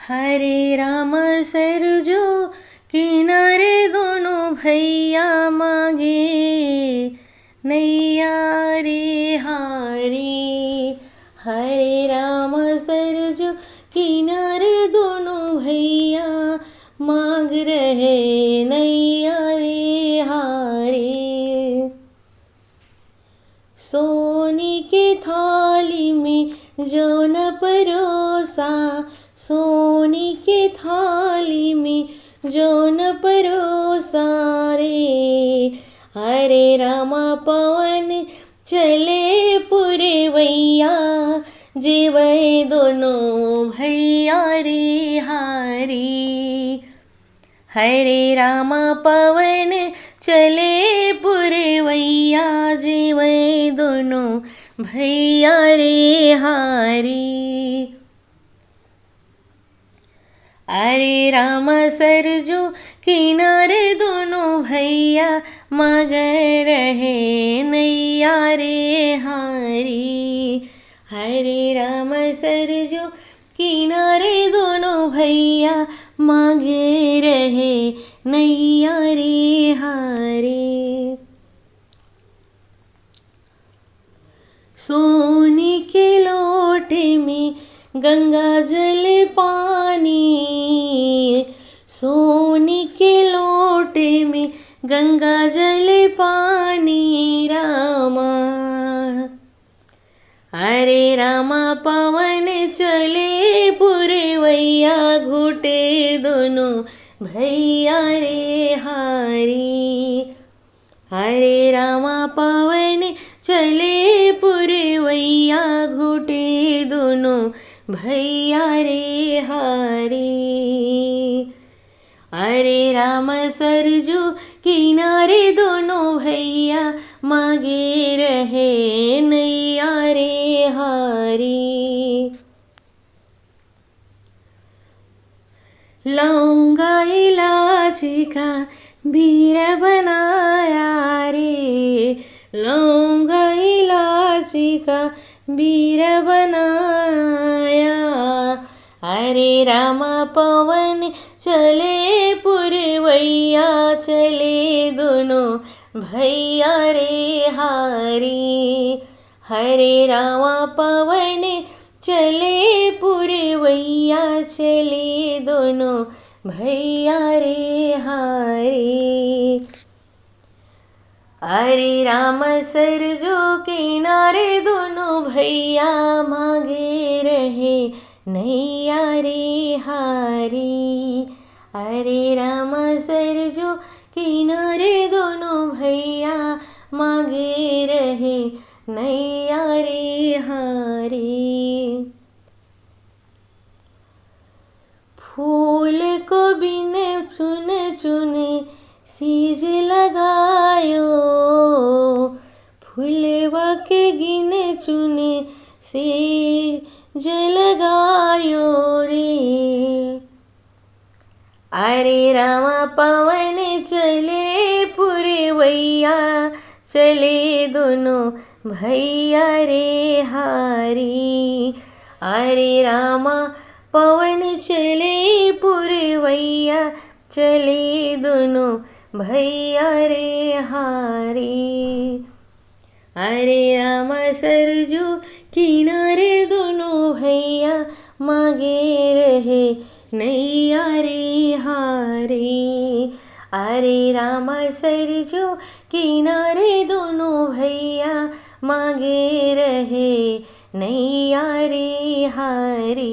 हरे राम सरजू किनारे दोनों भैया मांगे नैया रे हारी। हरे राम सरजू किनारे दोनों भैया मांग रहे नैया रे हारी। सोने के थाली में जौन परोसा, सोने के थाली में जौन परोसा रे। हरे रामा पवन चले पुरवैया, जीवै दोनों भैया रे हारी। हरे रामा पवन चले पुरवैया, जीवै दोनों भैया रे हारी। अरे राम सरजू किनारे दोनों भैया मांग रहे नैया रे हारी। हरे राम सरजू किनारे दोनों भैया मांग रहे नैया रे हारी। सोने के लोटे में गंगा जल पानी, सोने के लोटे में गंगा जल पानी रामा। हरे रामा पवन चले पुरवैया, घुटे दोनों भैया रे हारी। हरे रामा पवन चले पुरवैया, घुटे दोनों भैया रे हारी। अरे राम सरजू किनारे दोनों भैया मांगे रहे नैया रे हारी। लौंगा इलायची का बीर बनाया रे, लौंगा इलायची का बीर बनाया। हरे रामा पवन चले पुरवैया, चले दोनों भैया रे हारी। हरे रामा पवन चले पुरवैया, चले दोनों भैया रे हारी। हरे राम सरजू किनारे दोनों भैया मांगे रहे नैया रे हारी। हरे राम सरजू किनारे दोनों भैया मांगे रहे नैया रे हारी। फूल को बिन चुन चुने सीज लगायो, फूलवा के गिन चुने सीज लगायो रे। अरे रामा पवन चले पुरवैया, चले दोनों भैया रे हारी। अरे रामा पवन चले पुरवैया, चले दोनों भैया रे हारी। अरे राम सरजू किनारे दोनों भैया मांगे रहे नैया रे हारी। अरे राम सरजू किनारे दोनों भैया मांगे रहे नैया रे हारी।